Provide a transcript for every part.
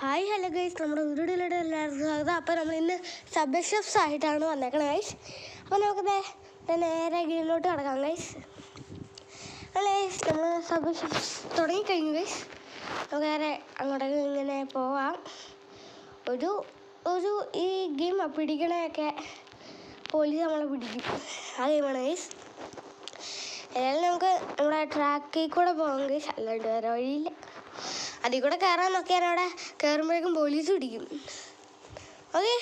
Hi hello guys, നമ്മുടെ വീഡിയോയിലൂടെ എല്ലാവർക്കും സ്വാഗതം. അപ്പോൾ നമ്മൾ ഇന്ന് സബ് ഷെഫ്സ് ആയിട്ടാണ് വന്നേക്കണത് ഗൈസ്. അപ്പോൾ നമുക്ക് നേരെ ഗെയിമിലോട്ട് കിടക്കാം ഗൈസ്. ഗൈസ് നമ്മൾ സബ് ഷെഫ്സ് തുടങ്ങിക്കഴിഞ്ഞു ഗൈസ്. നമുക്ക് നേരെ അങ്ങോട്ടേക്ക് ഇങ്ങനെ പോവാം. ഒരു ഈ ഗെയിം പിടിക്കണയൊക്കെ പോലീസ് നമ്മളെ പിടിക്കും, ആ ഗെയിമാണ് ഗൈസ്. ഏതായാലും നമുക്ക് നമ്മുടെ ട്രാക്കിൽ കൂടെ പോകാം ഗൈസ്, അല്ലാണ്ട് വേറെ വഴിയില്ല. അതിൽ കൂടെ കയറാൻ നോക്കിയാൽ അവിടെ കയറുമ്പോഴേക്കും പോലീസ് പിടിക്കും. ഓക്കെ,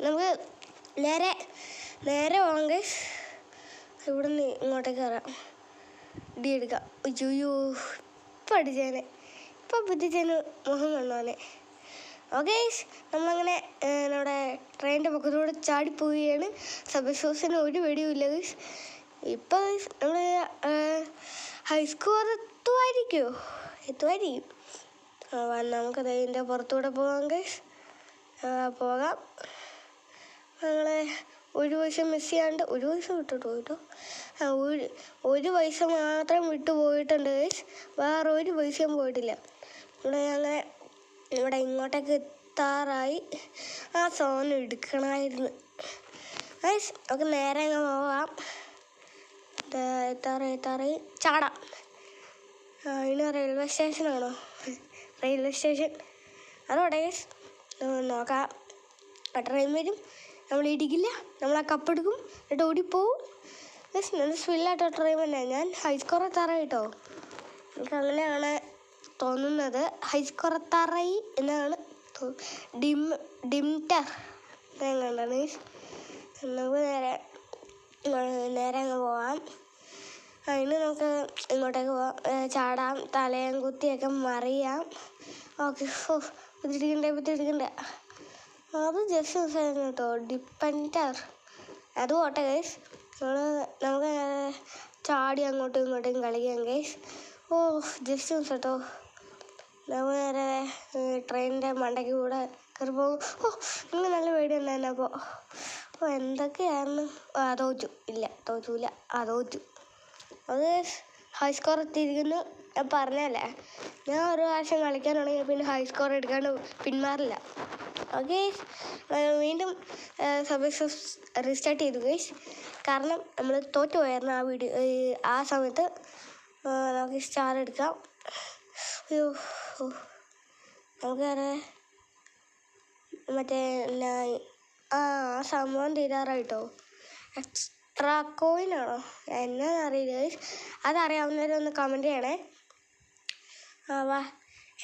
നമുക്ക് നേരെ പോകാം ഗൈസ്. ഇവിടെ നിന്ന് ഇങ്ങോട്ടേക്ക് കയറാം, ഇടി എടുക്കാം. അയ്യോ, ഇപ്പം അടിച്ചേനെ, ഇപ്പം ബുദ്ധിച്ചേന് മുഖം കണ്ടോനെ. ഓക്കെ, നമ്മളങ്ങനെ നമ്മുടെ ട്രെയിനിൻ്റെ പക്കത്തൂടെ ചാടിപ്പോവുകയാണ്. സബ് ഷോസിന് ഒരു വെടിയും ഇല്ല ഗൈസ്. ഇപ്പം നമ്മൾ ഹൈസ്കോർ എത്തുമായിരിക്കും. നമുക്കത് ഇതിൻ്റെ പുറത്തൂടെ പോകാം ഗൈസ്. പോകാം. ഞങ്ങൾ ഒരു പൈസ മിസ് ചെയ്യാണ്ട് ഒരു പൈസ വിട്ടിട്ട് പോയിട്ടോ. ഒരു പൈസ മാത്രം വിട്ടു പോയിട്ടുണ്ട് ഗൈസ്, വേറെ ഒരു പൈസയും പോയിട്ടില്ല. ഇവിടെ ഇങ്ങോട്ടേക്ക് എത്താറായി. ആ സോൺ എടുക്കണമായിരുന്നു ഗൈസ്. നമുക്ക് നേരെ അങ്ങ് പോകാം. എത്താറായി ചാടാം. ഇനി റെയിൽവേ സ്റ്റേഷനാണോ? റെയിൽവേ സ്റ്റേഷൻ അതോടെ ഗൈസ്. നോക്കാം. ആ ട്രെയിൻ വരും, നമ്മൾ ഇടിക്കില്ല, നമ്മൾ ആ കപ്പെടുക്കും, എന്നിട്ട് ഓടിപ്പോവും ഗൈസ്. നല്ല സ്പില്ലായിട്ടോ ട്രെയിൻ തന്നെ. ഞാൻ ഹൈസ്കോർ എത്താറായി കേട്ടോ. എനിക്ക് അങ്ങനെയാണ് തോന്നുന്നത്. ഹൈസ്കോർ എത്താറായി എന്നാണ് ഡിംറ്റർ കണ്ടാണ് ഗൈസ്. നമുക്ക് നേരെ അങ്ങ് പോവാം. അതിന് നമുക്ക് ഇങ്ങോട്ടേക്ക് പോവാം, ചാടാം, തലയും കുത്തിയൊക്കെ മറിയാം. ഓക്കെ, കുത്തിരിക്കണ്ട. അത് ജസ്റ്റ് മിസ്സായിരുന്നു കേട്ടോ, ഡിപ്പെൻഡർ. അത് പോട്ടെ ഗൈസ്. നമുക്ക് ചാടി അങ്ങോട്ടും ഇങ്ങോട്ടും കളിക്കാം ഗൈസ്. ജസ്റ്റ് മിസ് കേട്ടോ. നമുക്ക് നേരെ ട്രെയിനിൻ്റെ മണ്ടയ്ക്ക് കൂടെ കയറി പോകും. ഇങ്ങനെ നല്ല പേടി ഉണ്ടായിരുന്നു. അപ്പോൾ എന്തൊക്കെയായിരുന്നു. തോറ്റൂല. അത് ഹൈ സ്കോർ എത്തിയിരിക്കുന്നു. ഞാൻ പറഞ്ഞല്ലേ, ഞാൻ ഒരു പ്രാവശ്യം കളിക്കാനാണെങ്കിൽ പിന്നെ ഹൈ സ്കോർ എടുക്കാണ്ട് പിന്മാറില്ല. ഓക്കെ, വീണ്ടും സബ് ഷെഫ്സ് റീസ്റ്റാർട്ട് ചെയ്തു ഗൈസ്. കാരണം നമ്മൾ തോറ്റു പോയായിരുന്നു ആ സമയത്ത്. നമുക്ക് സ്റ്റാർ എടുക്കാം. നമുക്ക് മറ്റേ ആ സംഭവം തീരാറായിട്ടോ. എക്സ്ട്രാ കോയിനാണോ എന്നാന്ന് അറിയില്ല ഗൈസ്. അതറിയാവുന്നവരൊന്ന് കമൻറ്റ് ചെയ്യണേ. വാ,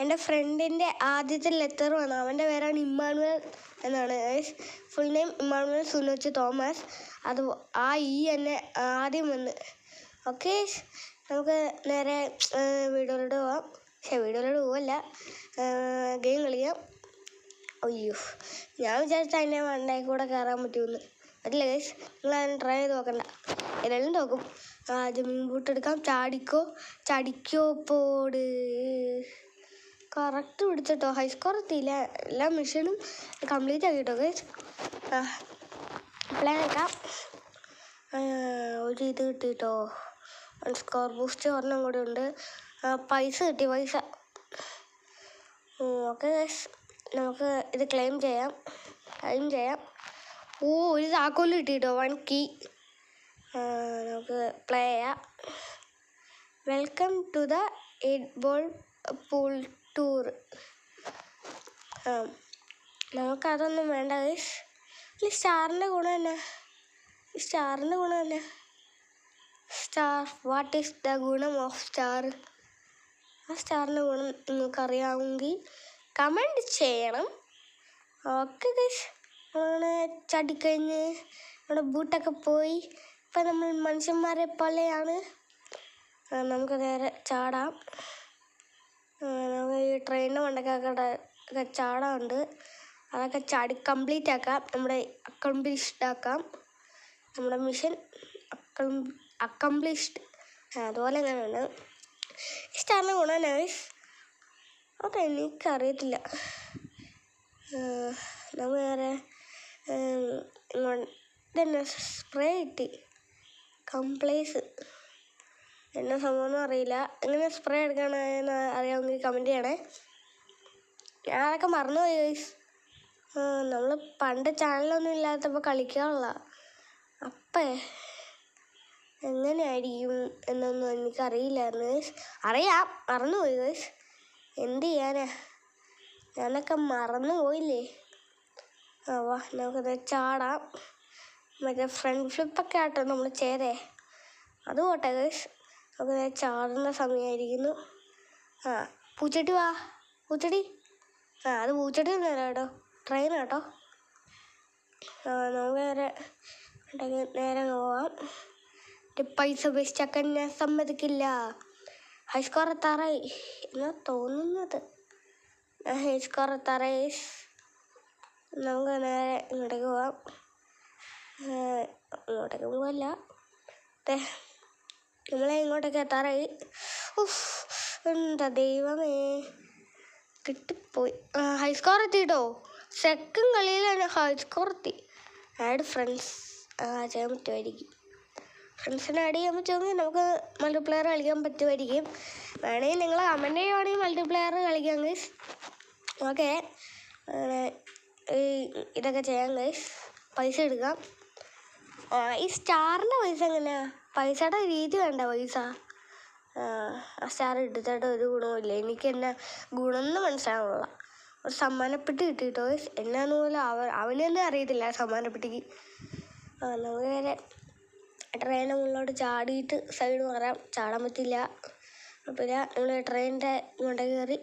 എൻ്റെ ഫ്രണ്ടിൻ്റെ ആദ്യത്തെ ലെറ്റർ വന്നു. അവൻ്റെ പേരാണ് ഇമ്മാനുവൽ എന്നാണ് ഗൈസ്. ഫുൾ നെയിം ഇമ്മാനുവൽ സുനോച്ച് തോമസ്. അത് ആ എന്നെ ആദ്യം വന്ന്. ഓക്കെ, നമുക്ക് നേരെ വീഡിയോയിലോട്ട് പോവാം. വീഡിയോയിലോട്ട് പോവല്ല, ഗെയിം കളിക്കാം. അയ്യോ, ഞാൻ വിചാരിച്ച അതിൻ്റെ മണ്ടയിൽ കൂടെ കയറാൻ പറ്റുമെന്ന്. പറ്റില്ല ഗൈസ്. നിങ്ങളതിന് ട്രൈ ചെയ്ത് നോക്കണ്ട, എല്ലാം നോക്കും. ജമീൻ ബൂട്ട് എടുക്കാം. ചാടിക്കോ പോട്. കറക്റ്റ് പിടിച്ചിട്ടോ. ഹൈ സ്കോർ എത്തിയില്ല, എല്ലാ മിഷനും കംപ്ലീറ്റ് ആക്കിട്ടോ ഗൈസ്. പ്ലേ ആക്കാം. ഒരു ഇത് കിട്ടിട്ടോ, സ്കോർ ബൂസ്റ്റ് ഒരെണ്ണം കൂടെ ഉണ്ട്. പൈസ കിട്ടി. ഓക്കെ ഗൈസ്, നമുക്ക് ഇത് ക്ലെയിം ചെയ്യാം. ഒരു താക്കോല് കിട്ടിട്ടോ, 1 കീ. നമുക്ക് പ്ലേ ചെയ്യാം. Welcome to the 8 ball pool tour. നമുക്കതൊന്നും വേണ്ട ഗൈസ്. ഈ സ്റ്റാറിൻ്റെ ഗുണം തന്നെ. സ്റ്റാർ, വാട്ട് ഈസ് ദ ഗുണം ഓഫ് സ്റ്റാർ? ആ സ്റ്റാറിൻ്റെ ഗുണം നിങ്ങൾക്കറിയാമെങ്കിൽ കമൻറ്റ് ചെയ്യണം. ഓക്കെ ഗൈസ്, നമ്മളങ്ങനെ ചാടിക്കഴിഞ്ഞ് നമ്മുടെ ബൂട്ടൊക്കെ പോയി. ഇപ്പം നമ്മൾ മനുഷ്യന്മാരെ പോലെയാണ്. നമുക്ക് നേരെ ചാടാം. നമുക്ക് ഈ ട്രെയിനിൻ്റെ മണ്ടക്കൊക്കെ ചാടാറുണ്ട്. അതൊക്കെ ചാടി കംപ്ലീറ്റ് ആക്കാം. അക്കംപ്ലിഷ്ഡ് ആക്കാം. നമ്മുടെ മിഷൻ അക്കംപ്ലിഷ്ഡ്. അതുപോലെ തന്നെയാണ് ഈ സ്റ്റാറിൻ്റെ ഗുണം നൈസ്. ഓക്കെ, എനിക്കറിയത്തില്ല. നമുക്ക് നേരെ ഇതന്നെ സ്പ്രേ കിട്ടി. കംപ്ലേസ് എന്നാ സംഭവമൊന്നും അറിയില്ല. എങ്ങനെ സ്പ്രേ എടുക്കണമെന്ന് അറിയാമെങ്കിൽ കമൻറ്റ് ചെയ്യണേ. ഞാനതൊക്കെ മറന്നുപോയി ഗൈസ്. നമ്മൾ പണ്ട് ചാനലൊന്നും ഇല്ലാത്തപ്പോൾ കളിക്കാനുള്ള അപ്പേ എങ്ങനെയായിരിക്കും എന്നൊന്നും എനിക്കറിയില്ലായിരുന്നു ഗൈസ്. അറിയാം, മറന്നുപോയി ഗൈസ്. എന്ത് ചെയ്യാനാ, ഞാനൊക്കെ മറന്നു പോയില്ലേ. വാ നമുക്കത് ചാടാം. മറ്റേ ഫ്രണ്ട് ഫ്ലിപ്പൊക്കെ ആട്ടോ നമ്മൾ ചെയ്തേ. അത് പോട്ടെ ഗൈസ്, നമുക്ക് ചാടുന്ന സമയമായിരിക്കുന്നു. പൂച്ചട്ടി വാ, പൂച്ചട്ടി. അത് പൂച്ചട്ടി ഒന്നുമല്ല കേട്ടോ, ട്രെയിനാട്ടോ. നമുക്ക് നേരെ പോവാം. പൈസ വേസ്റ്റാക്കാൻ ഞാൻ സമ്മതിക്കില്ല. ഹൈസ്കോർ എത്താറായി എന്നാ തോന്നുന്നത്. ഹൈസ്കോർ എത്താറായി. നമുക്ക് നേരെ ഇങ്ങോട്ടേക്ക് പോവാം. ഇങ്ങോട്ടേക്ക് പോവല്ല, നമ്മളെ ഇങ്ങോട്ടേക്ക് എത്താറായി. എന്താ ദൈവമേ, കിട്ടിപ്പോയി. ഹൈസ്കോർ എത്തിട്ടോ. സെക്കൻഡ് കളിയിലാണ് ഹൈസ്കോർ എത്തി. ആഡ് ഫ്രണ്ട്സ് ചെയ്യാൻ പറ്റുമായിരിക്കും. ഫ്രണ്ട്സിനെ ആഡ് ചെയ്യാൻ പറ്റുമെങ്കിൽ നമുക്ക് മൾട്ടിപ്ലെയർ കളിക്കാൻ പറ്റുമായിരിക്കും. വേണമെങ്കിൽ നിങ്ങൾ കമൻറ്റ് ചെയ്യുവാണെങ്കിൽ മൾട്ടിപ്ലെയർ കളിക്കാം ഗൈസ്. ഓക്കെ, ഇതൊക്കെ ചെയ്യാം ഗൈസ്. പൈസ എടുക്കാം. ഈ സ്റ്റാറിൻ്റെ പൈസ എങ്ങനെയാണ്? പൈസയുടെ രീതി വേണ്ട പൈസ. ആ സ്റ്റാർ എടുത്തിട്ട് ഒരു ഗുണവുമില്ല. എനിക്ക് എന്നാ ഗുണമെന്ന് മനസ്സിലാവുന്നില്ല. ഒരു സമ്മാനപ്പെട്ടി കിട്ടിയിട്ടോ ഗൈസ്. എന്നാന്ന് പോലും അവന് തന്നെ അറിയത്തില്ല സമ്മാനപ്പെട്ടിക്ക്. നമുക്ക് നേരെ ട്രെയിനിൻ്റെ മുകളിലോട്ട് ചാടിയിട്ട് സൈഡ് മാറാം. ചാടാൻ പറ്റില്ല. പിന്നെ നമ്മൾ ട്രെയിനിൻ്റെ ഇങ്ങോട്ട് കയറി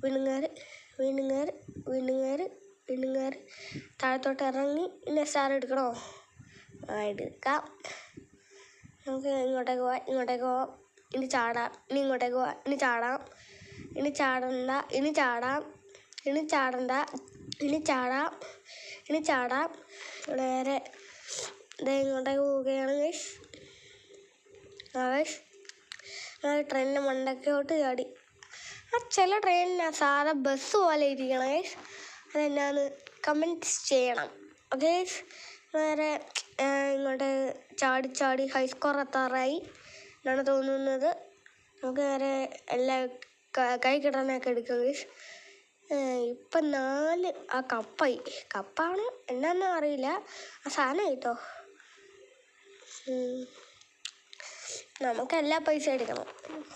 വീണ്ടും കയറി വീണ്ടും കയറി വീണ്ടും കയറി വീണ്ടും കയറി താഴത്തോട്ട് ഇറങ്ങി ഇന്ന സ്റ്റാർ എടുക്കണോ? എടുക്കാം. നമുക്ക് ഇങ്ങോട്ടേക്ക് പോവാം, ഇങ്ങോട്ടേക്ക് പോവാം. ഇനി ചാടാം. ഇനി ഇങ്ങോട്ടേക്ക് പോവാം. ഇനി ചാടാം. ഇനി ചാടണ്ട. ഇനി ചാടാം. ഇനി ചാടണ്ട. ഇനി ചാടാം. ഇനി ചാടാം. നേരെ ഇങ്ങോട്ടേക്ക് പോവുകയാണ് ഗൈസ്. ഗൈസ് ട്രെയിനിൻ്റെ മണ്ടക്കോട്ട് ചാടി. ചില ട്രെയിനിന് സാധാ ബസ് പോലെ ഇരിക്കണം ഗൈസ്. അതെന്നാന്ന് കമൻറ്റ് ചെയ്യണം. ഓക്കെ ഗൈസ്, നേരെ ഇങ്ങോട്ട് ചാടി ചാടി ഹൈസ്കോർ എത്താറായി എന്നാണ് തോന്നുന്നത്. നമുക്ക് നേരെ എല്ലാ കൈ കിട്ടാനൊക്കെ എടുക്കാം ഗൈസ്. ഇപ്പം 4 കപ്പായി. കപ്പാണ് എന്നാന്നും അറിയില്ല, ആ സാധനം കേട്ടോ. നമുക്ക് എല്ലാ പൈസ എടുക്കണം,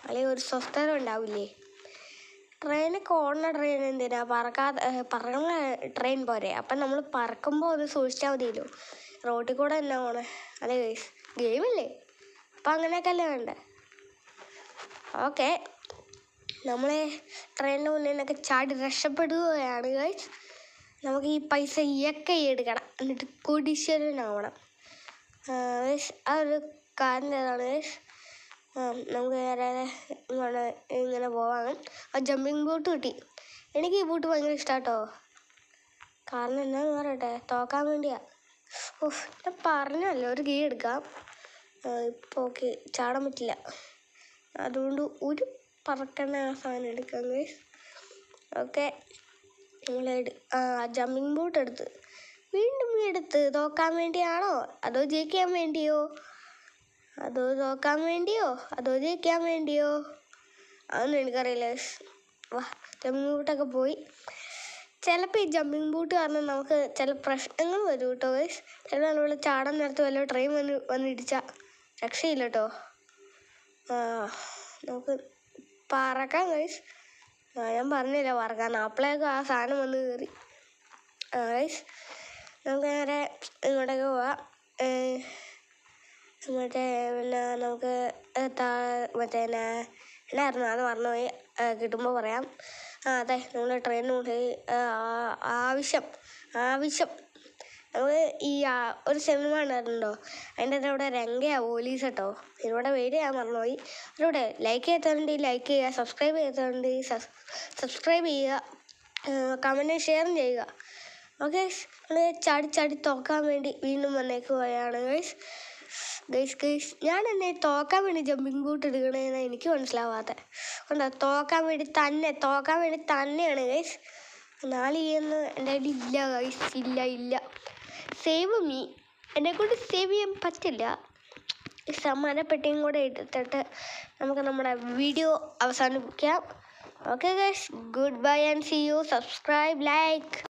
അല്ലെങ്കിൽ ഒരു സ്വസ്ഥത ഉണ്ടാവില്ലേ. ട്രെയിനൊക്കെ ഓടുന്ന ട്രെയിൻ എന്തിനാ? പറക്കുന്ന ട്രെയിൻ പോരെ. അപ്പം നമ്മൾ പറക്കുമ്പോൾ ഒന്ന് സൂക്ഷിച്ചാൽ മതിയല്ലോ. റോഡിൽ കൂടെ തന്നെ പോണേ അല്ലേ ഗൈസ്? ഗെയിമല്ലേ, അപ്പം അങ്ങനെയൊക്കെ അല്ലേ വേണ്ടേ. ഓക്കെ, നമ്മളെ ട്രെയിനിൻ്റെ മുന്നിൽ നിന്നൊക്കെ ചാടി രക്ഷപ്പെടുകയാണ് ഗൈസ്. നമുക്ക് ഈ പൈസ ഒക്കെ എടുക്കണം, എന്നിട്ട് കോടീശ്വരനാവണം ഗൈസ്. ആ ഒരു കാര്യം ഏതാണ് ഗൈസ്? നമുക്ക് നേരെ ഇങ്ങനെ പോവാണ്. ആ ജമ്പിങ് ബോട്ട് കിട്ടി. എനിക്ക് ഈ ബോട്ട് ഭയങ്കര ഇഷ്ടമാട്ടോ. കാരണം എന്നാന്ന് പറയട്ടെ, തോക്കാൻ വേണ്ടിയാ. ഞാൻ പറഞ്ഞല്ലോ ഒരു കീ എടുക്കാം. ഇപ്പോൾ ഓക്കെ, ചാടാൻ പറ്റില്ല. അതുകൊണ്ട് ഒരു പറക്കണ സാധനം എടുക്കാം ഗൈസ്. ഓക്കെ, നമ്മൾ ജമ്പിങ് ബോട്ട് എടുത്ത് വീണ്ടും എടുത്ത് തോക്കാൻ വേണ്ടിയാണോ അതോ ജയിക്കാൻ വേണ്ടിയോ? അതോ തോക്കാൻ വേണ്ടിയോ അതോ ജയിക്കാൻ വേണ്ടിയോ? അതൊന്നും എനിക്കറിയില്ല. വാ, ജമ്പിങ് ബോട്ടൊക്കെ പോയി. ചിലപ്പോൾ ഈ ജമ്പിങ് ബോട്ട് കാരണം നമുക്ക് ചില പ്രശ്നങ്ങൾ വരും കേട്ടോ ഗൈസ്. ചിലപ്പോൾ നമ്മൾ ചാടാൻ നേരത്ത് വല്ല ട്രെയിൻ വന്നിടിച്ചാൽ രക്ഷയില്ല കേട്ടോ. നമുക്ക് പറക്കാം ഗൈസ്. ഞാൻ പറഞ്ഞില്ല പറക്കാൻ, അപ്പോഴേക്കും ആ സാധനം വന്ന് കയറി. ഗൈസ് നമുക്ക് നേരെ ഇങ്ങോട്ടേക്ക് പോവാം. മറ്റേ പിന്നെ നമുക്ക് മറ്റേ എന്നായിരുന്നു അത് മറന്നുപോയി, കിട്ടുമ്പോൾ പറയാം. അതെ, നമ്മൾ ട്രെയിനിന് മുകളിൽ ആവശ്യം നമുക്ക് ഈ ഒരു സിനിമ ഉണ്ടായിരുന്നുണ്ടോ, അതിൻ്റെ അവിടെ രംഗയാ പോലീസ് കേട്ടോ. ഇതിലൂടെ പേര് ഞാൻ മറന്നുപോയി. അതിലൂടെ ലൈക്ക് ചെയ്തിട്ടുണ്ടെങ്കിൽ ലൈക്ക് ചെയ്യുക, സബ്സ്ക്രൈബ് ചെയ്തിട്ടുണ്ടെങ്കിൽ സബ്സ്ക്രൈബ് ചെയ്യുക, കമൻറ്റ് ഷെയറും ചെയ്യുക. ഓക്കെ, നമ്മൾ ചാടി ചാടി തോക്കാൻ വേണ്ടി വീണ്ടും വന്നേക്കുകയാണ് ഗൈസ്. ഞാൻ എന്നെ തോക്കാൻ വേണ്ടി ജമ്പിങ് ബോട്ട് എടുക്കണേന്ന് എനിക്ക് മനസ്സിലാവാത്ത കൊണ്ടാ. തോക്കാൻ വേണ്ടി തന്നെയാണ് ഗൈസ്. 4 കീയൊന്നും എൻ്റെ കയ്യിൽ ഇല്ല ഗൈസ്, ഇല്ല. സേവ് മീ, എന്നെക്കൊണ്ട് സേവ് ചെയ്യാൻ പറ്റില്ല. സമ്മാനപ്പെട്ടിയും കൂടെ എടുത്തിട്ട് നമുക്ക് നമ്മുടെ വീഡിയോ അവസാനിപ്പിക്കാം. Okay guys, goodbye and see you. Subscribe, like.